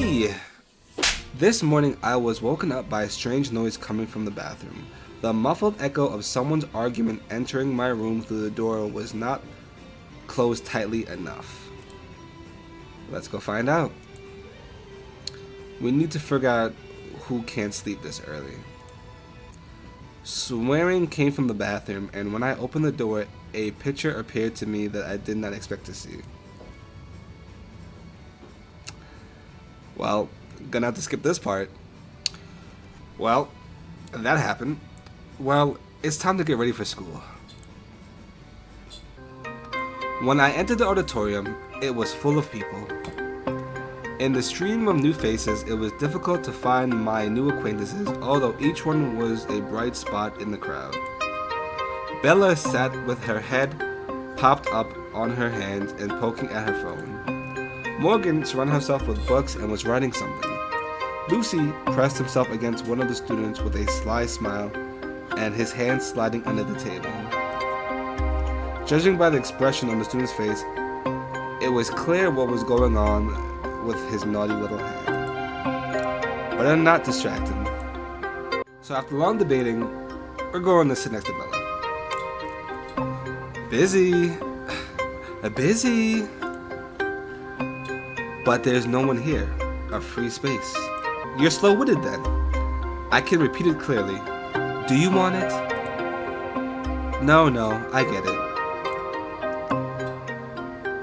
Hey! This morning I was woken up by a strange noise coming from the bathroom. The muffled echo of someone's argument entering my room through the door was not closed tightly enough. Let's go find out. We need to figure out who can't sleep this early. Swearing came from the bathroom, and when I opened the door, a picture appeared to me that I did not expect to see. Well, gonna have to skip this part. Well, that happened. Well, it's time to get ready for school. When I entered the auditorium, it was full of people. In the stream of new faces, it was difficult to find my new acquaintances, although each one was a bright spot in the crowd. Bella sat with her head popped up on her hands and poking at her phone. Morgan surrounded herself with books and was writing something. Lucy pressed himself against one of the students with a sly smile and his hand sliding under the table. Judging by the expression on the student's face, it was clear what was going on with his naughty little hand. But I'm not distracted. So after long debating, we're going to sit next to Bella. Busy. Busy. But there's no one here. A free space. You're slow-witted then. I can repeat it clearly. Do you want it? No, I get it.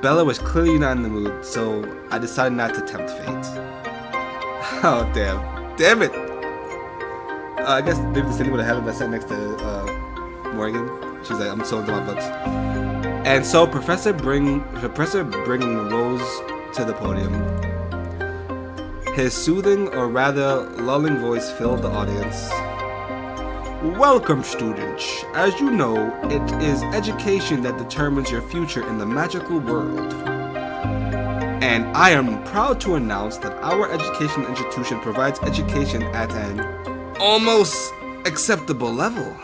Bella was clearly not in the mood, so I decided not to tempt fate. Oh, damn it! I guess maybe the thing would have happened if I sat next to Morgan. She's like, I'm so into my books. And so Professor bringing Rose to the podium. His soothing, or rather lulling voice filled the audience. Welcome, students. As you know, it is education that determines your future in the magical world. And I am proud to announce that our education institution provides education at an almost acceptable level.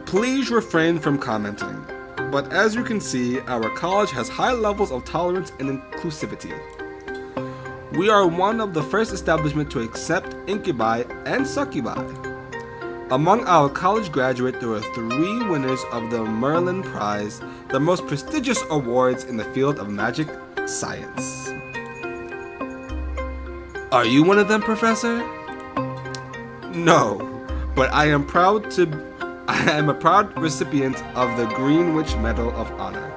Please refrain from commenting, but as you can see, our college has high levels of tolerance and inclusivity. We are one of the first establishments to accept incubi and succubi. Among our college graduates, there are 3 winners of the Merlin Prize, the most prestigious awards in the field of magic science. Are you one of them, Professor? No, but I am a proud recipient of the Greenwich Medal of Honor.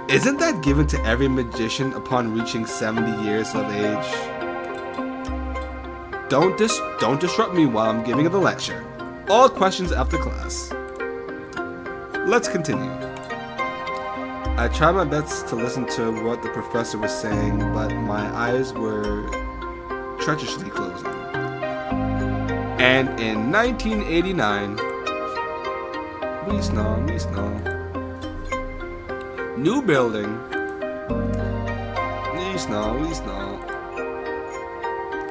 Isn't that given to every magician upon reaching 70 years of age? Don't disrupt me while I'm giving the lecture. All questions after class. Let's continue. I tried my best to listen to what the professor was saying, but my eyes were treacherously closing. And in 1989, we snore. New building. We snore.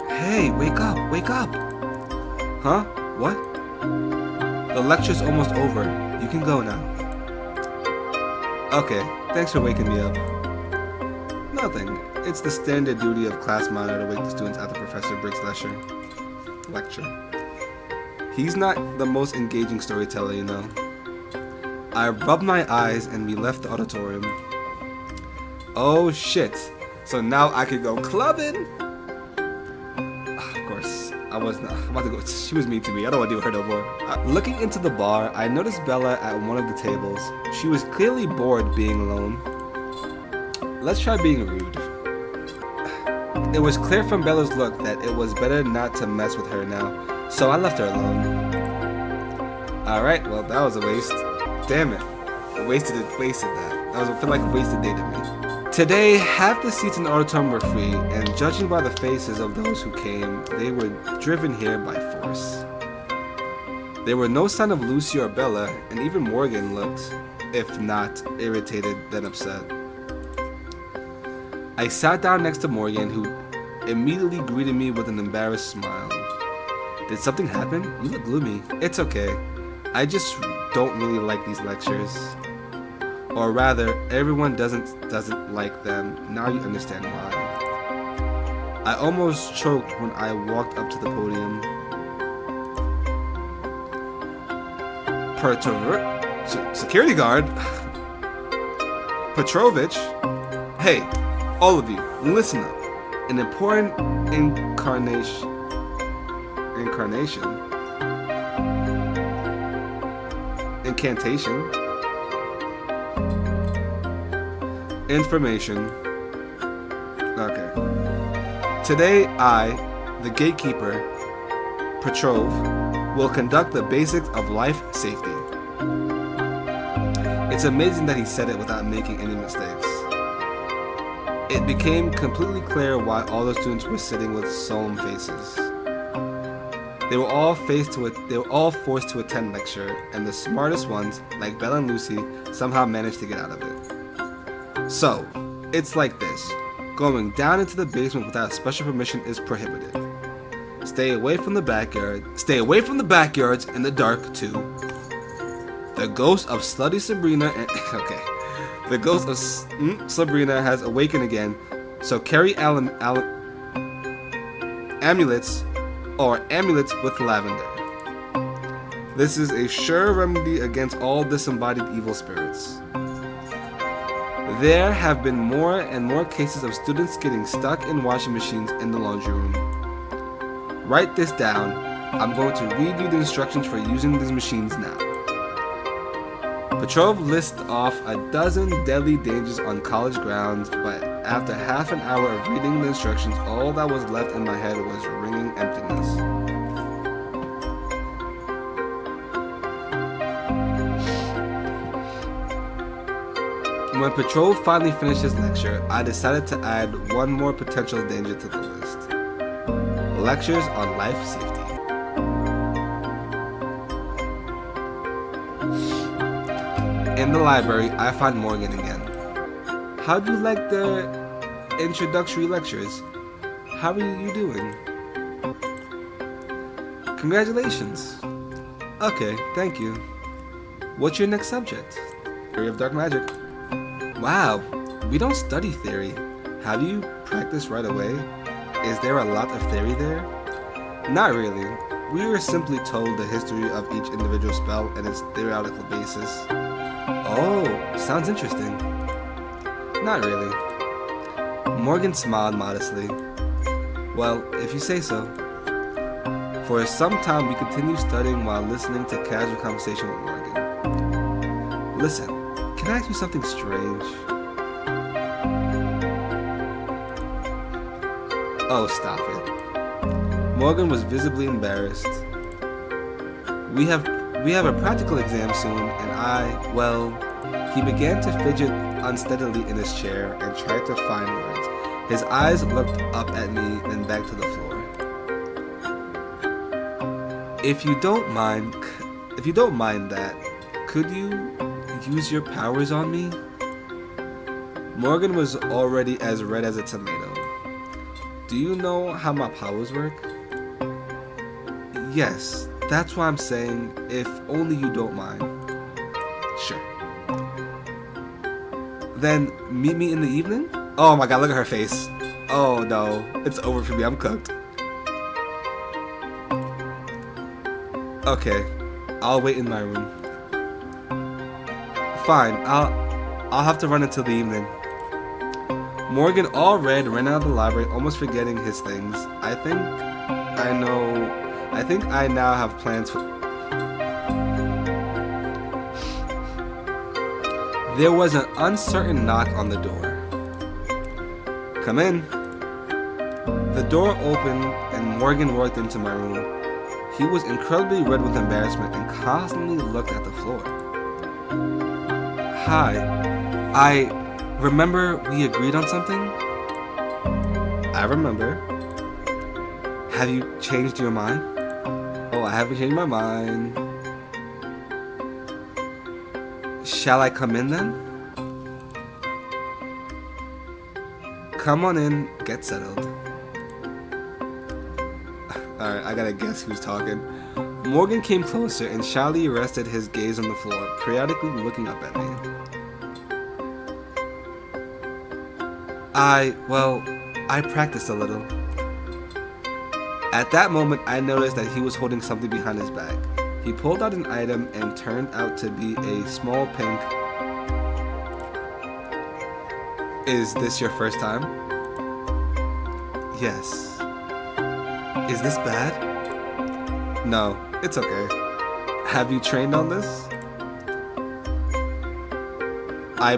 Hey, wake up. Huh? What? The lecture's almost over. You can go now. Okay, thanks for waking me up. Nothing. It's the standard duty of class monitor to wake the students after Professor breaks lecture. He's not the most engaging storyteller, you know. I rubbed my eyes and we left the auditorium. Oh shit. So now I could go clubbing? Of course, I was not I'm about to go. She was mean to me. I don't want to do her no more. Looking into the bar, I noticed Bella at one of the tables. She was clearly bored being alone. Let's try being rude. It was clear from Bella's look that it was better not to mess with her now, so I left her alone. Alright, well that was a waste. Damn it. Wasted that. I feel like a wasted day to me. Today, half the seats in the auditorium were free, and judging by the faces of those who came, they were driven here by force. There were no sign of Lucy or Bella, and even Morgan looked, if not irritated, then upset. I sat down next to Morgan, who immediately greeted me with an embarrassed smile. Did something happen? You look gloomy. It's okay. I just don't really like these lectures. Or rather, everyone doesn't like them. Now you understand why. I almost choked when I walked up to the podium. Security guard? Petrovich? Hey, all of you, listen up. An important incarnation. Incantation. Information. Okay. Today I, the gatekeeper, Petrov, will conduct the basics of life safety. It's amazing that he said it without making any mistakes. It became completely clear why all the students were sitting with solemn faces. They were all forced to attend lecture, and the smartest ones, like Belle and Lucy, somehow managed to get out of it. So, it's like this. Going down into the basement without special permission is prohibited. Stay away from the backyard. Stay away from the backyards in the dark too. The ghost of slutty Sabrina and the ghost of Sabrina has awakened again. So carry amulets with lavender. This is a sure remedy against all disembodied evil spirits. There have been more and more cases of students getting stuck in washing machines in the laundry room. Write this down. I'm going to read you the instructions for using these machines now. Petrov lists off a dozen deadly dangers on college grounds, but after half an hour of reading the instructions, all that was left in my head was ringing emptiness. When Petrov finally finished his lecture, I decided to add one more potential danger to the list. Lectures on life safety. In the library, I find Morgan again. How do you like the introductory lectures? How are you doing? Congratulations. Okay, thank you. What's your next subject? Theory of dark magic. Wow, we don't study theory. Have you practiced right away? Is there a lot of theory there? Not really. We were simply told the history of each individual spell and its theoretical basis. Oh, sounds interesting. Not really. Morgan smiled modestly. Well, if you say so. For some time we continued studying while listening to casual conversation with Morgan. Listen, can I ask you something strange? Oh, stop it. Morgan was visibly embarrassed. We have a practical exam soon, and he began to fidget unsteadily in his chair and tried to find words. His eyes looked up at me, then back to the floor. If you don't mind that, could you use your powers on me? Morgan was already as red as a tomato. Do you know how my powers work? Yes, that's why I'm saying, if only you don't mind. Sure. Then meet me in the evening? Oh my god, look at her face. Oh no, it's over for me, I'm cooked. Okay, I'll wait in my room. Fine, I'll have to run until the evening. Morgan, all red, ran out of the library, almost forgetting his things. I think I now have plans for... There was an uncertain knock on the door. Come in. The door opened and Morgan walked into my room. He was incredibly red with embarrassment and constantly looked at the floor. Hi. I remember we agreed on something? I remember. Have you changed your mind? Oh, I haven't changed my mind. Shall I come in then? Come on in, get settled. Alright, I gotta guess who's talking. Morgan came closer and shyly rested his gaze on the floor, periodically looking up at me. I practiced a little. At that moment, I noticed that he was holding something behind his back. He pulled out an item and turned out to be a small pink. Is this your first time? Yes. Is this bad? No, it's okay. Have you trained on this? I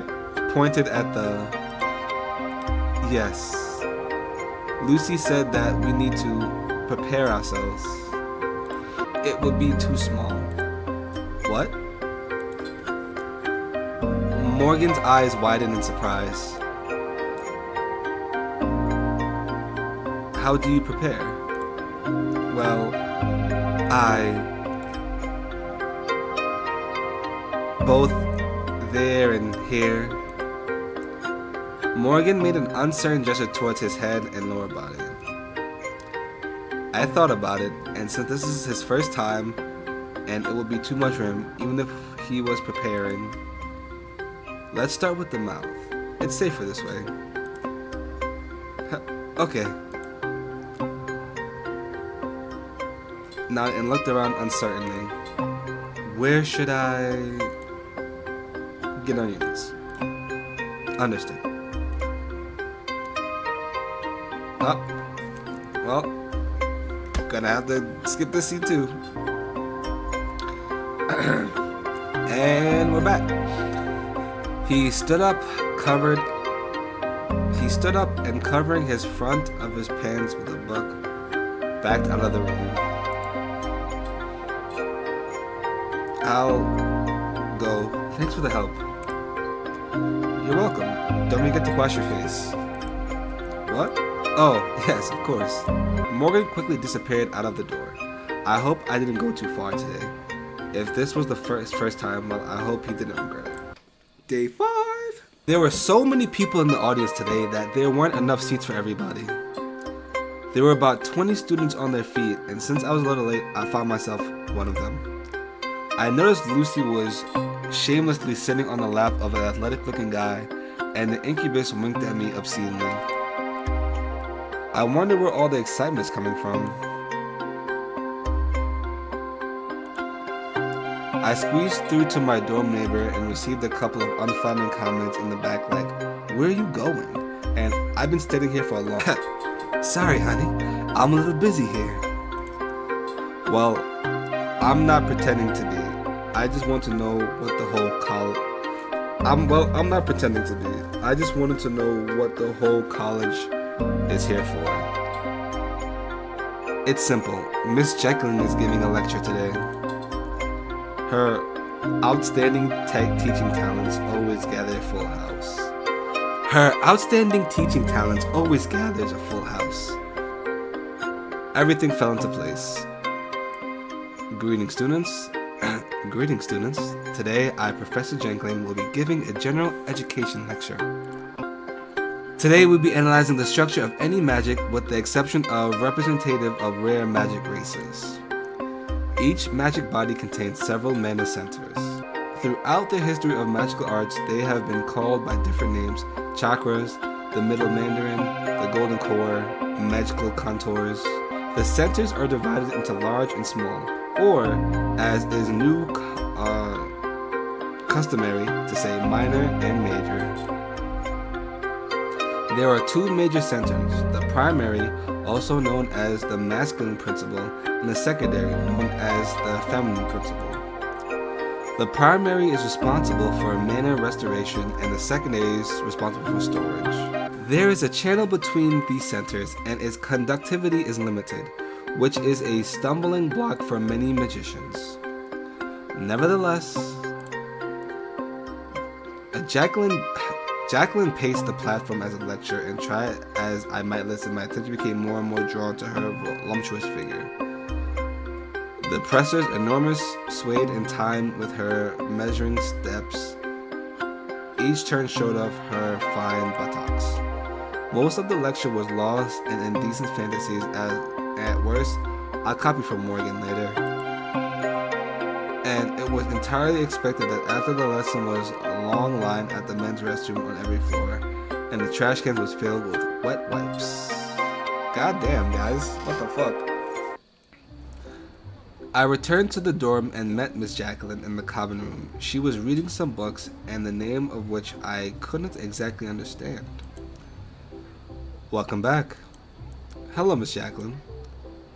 pointed at the... Yes. Lucy said that we need to prepare ourselves. It would be too small. What? Morgan's eyes widened in surprise. How do you prepare? Well, both there and here. Morgan made an uncertain gesture towards his head and lower body. I thought about it, and since this is his first time, and it would be too much for him, even if he was preparing, let's start with the mouth. It's safer this way. Okay. Nodded and looked around uncertainly. Where should I... Get on your knees. Understood. Oh. Well, gonna have to skip this scene too. And we're back. He stood up and covering his front of his pants with a book, backed out of the room. I'll go. Thanks for the help. You're welcome. Don't forget to wash your face. What? Oh, yes, of course. Morgan quickly disappeared out of the door. I hope I didn't go too far today. If this was the first time, well, I hope he didn't regret it. Day 5. There were so many people in the audience today that there weren't enough seats for everybody. There were about 20 students on their feet, and since I was a little late, I found myself one of them. I noticed Lucy was shamelessly sitting on the lap of an athletic-looking guy, and the incubus winked at me obscenely. I wonder where all the excitement's coming from. I squeezed through to my dorm neighbor and received a couple of unflattering comments in the back like, "Where are you going?" And "I've been standing here for a long time." "Sorry, honey, I'm a little busy here." Well, I'm not pretending to be. I just want to know what the whole college... I'm not pretending to be. I just wanted to know what the whole college is here for. It's simple. Miss Jekyll is giving a lecture today. Her outstanding teaching talents always gather a full house. Her outstanding teaching talents always gathers a full house. Everything fell into place. Greetings, students. Greetings, students. Today, Professor Jekyll, will be giving a general education lecture. Today, we'll be analyzing the structure of any magic with the exception of representative of rare magic races. Each magic body contains several mana centers. Throughout the history of magical arts, they have been called by different names: chakras, the middle mandarin, the golden core, magical contours. The centers are divided into large and small, or, as is new customary to say, minor and major. There are two major centers, the primary, also known as the masculine principle, and the secondary, known as the feminine principle. The primary is responsible for mana restoration, and the secondary is responsible for storage. There is a channel between these centers, and its conductivity is limited, which is a stumbling block for many magicians. Nevertheless, Jacqueline paced the platform as a lecturer, and try as I might listen, my attention became more and more drawn to her voluptuous figure. The presser's enormous swayed in time with her measuring steps. Each turn showed off her fine buttocks. Most of the lecture was lost in indecent fantasies, as at worst, I'll copy from Morgan later. And it was entirely expected that after the lesson was a long line at the men's restroom on every floor, and the trash can was filled with wet wipes. God damn, guys. What the fuck? I returned to the dorm and met Miss Jacqueline in the common room. She was reading some books, and the name of which I couldn't exactly understand. Welcome back. Hello, Miss Jacqueline.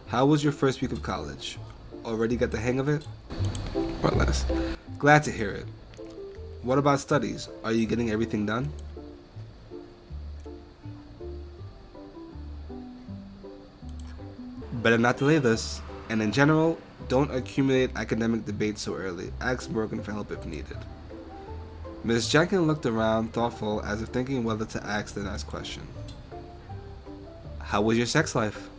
How was your first week of college? Already got the hang of it? Or less. Glad to hear it. What about studies? Are you getting everything done? Better not delay this, and in general, don't accumulate academic debates so early. Ask Morgan for help if needed. Miss Jenkins looked around, thoughtful, as if thinking whether to ask the next question. How was your sex life?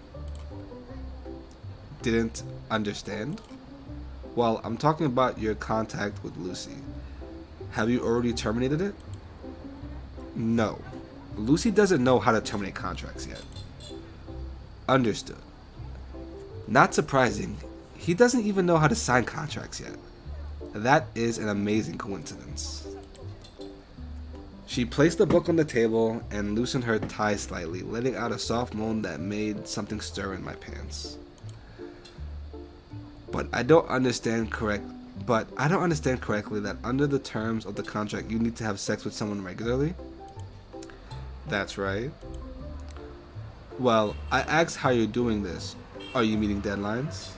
Didn't understand? Well, I'm talking about your contact with Lucy. Have you already terminated it? No. Lucy doesn't know how to terminate contracts yet. Understood. Not surprising. He doesn't even know how to sign contracts yet. That is an amazing coincidence. She placed the book on the table and loosened her tie slightly, letting out a soft moan that made something stir in my pants. But I don't understand correctly that under the terms of the contract you need to have sex with someone regularly. That's right. Well, I asked how you're doing this. Are you meeting deadlines?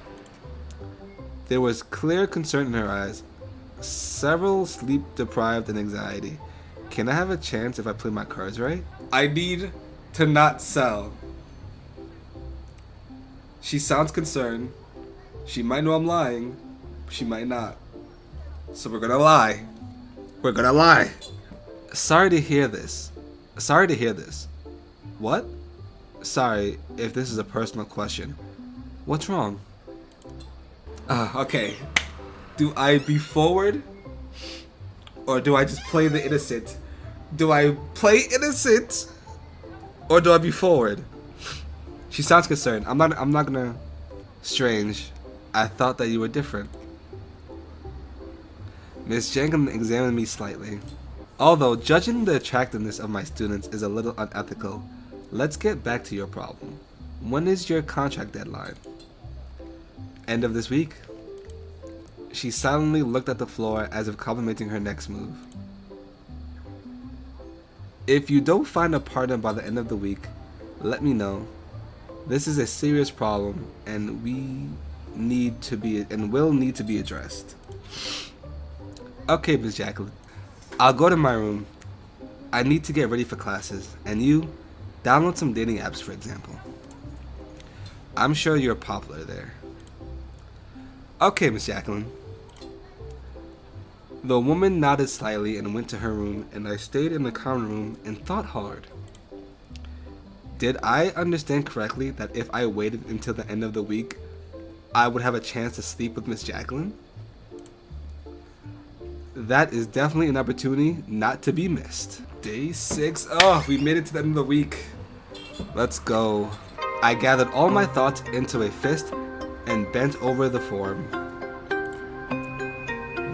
There was clear concern in her eyes, several sleep deprived and anxiety. Can I have a chance if I play my cards right? I need to not sell. She sounds concerned. She might know I'm lying. She might not. So we're gonna lie. We're gonna lie. Sorry to hear this. What? Sorry if this is a personal question. What's wrong? Okay. Do I be forward? Or do I just play the innocent? Do I play innocent? Or do I be forward? She sounds concerned. I'm not gonna... Strange. I thought that you were different. Miss Jenkins examined me slightly. Although judging the attractiveness of my students is a little unethical, let's get back to your problem. When is your contract deadline? End of this week. She silently looked at the floor as if complimenting her next move. If you don't find a partner by the end of the week, let me know. This is a serious problem and will need to be addressed. Okay, Miss Jacqueline. I'll go to my room. I need to get ready for classes. And you, download some dating apps, for example. I'm sure you're popular there. Okay, Miss Jacqueline. The woman nodded slightly and went to her room, and I stayed in the common room and thought hard. Did I understand correctly that if I waited until the end of the week, I would have a chance to sleep with Miss Jacqueline? That is definitely an opportunity not to be missed. Day 6. Oh, we made it to the end of the week. Let's go. I gathered all my thoughts into a fist and bent over the form.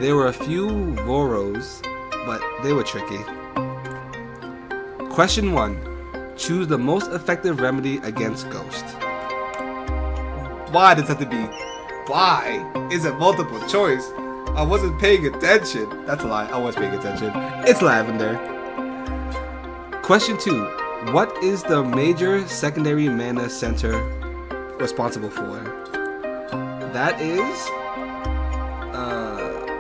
There were a few voros, but they were tricky. Question 1. Choose the most effective remedy against ghost. Why does it have to be? Why? Is it multiple choice? I wasn't paying attention. That's a lie. I was paying attention. It's lavender. Question 2. What is the major secondary mana center responsible for? That is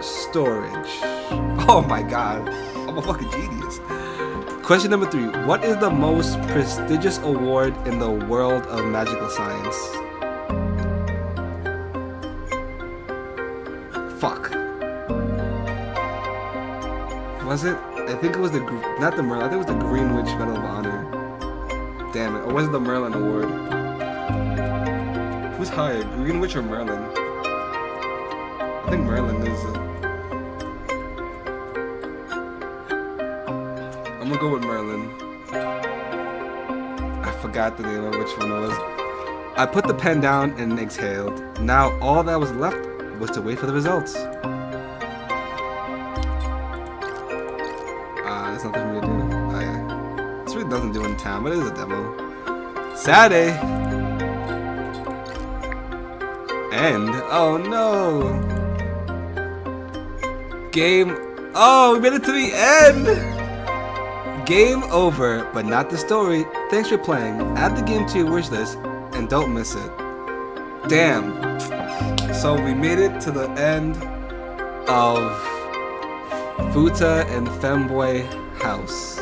storage. Oh my god. I'm a fucking genius. Question number 3. What is the most prestigious award in the world of magical science? Fuck. Was it? I think it was not the Merlin. I think it was the Greenwich Medal of Honor. Damn it. Or was it the Merlin Award? Who's higher, Greenwich or Merlin? I think Merlin is I'm gonna go with Merlin. I forgot the name of which one it was. I put the pen down and exhaled. Now all that was left was to wait for the results. There's nothing for me to do. It's nothing to do in town, but it is a demo. Saturday. End. Oh no. Game. Oh, we made it to the end. Game over, but not the story. Thanks for playing. Add the game to your wish list and don't miss it. Damn. So we made it to the end of Futa and Femboy House.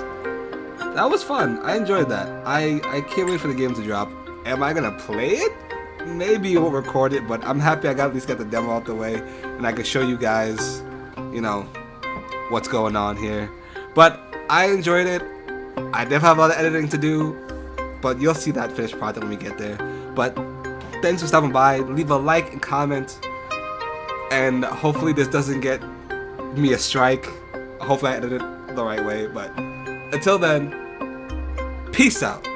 That was fun. I enjoyed that. I can't wait for the game to drop. Am I gonna play it? Maybe we'll record it, but I'm happy I got at least got the demo out the way and I can show you guys, you know, what's going on here. But I enjoyed it. I definitely have a lot of editing to do, but you'll see that finished product when we get there. But thanks for stopping by. Leave a like and comment, and hopefully this doesn't get me a strike. Hopefully I edited it the right way, but until then, peace out.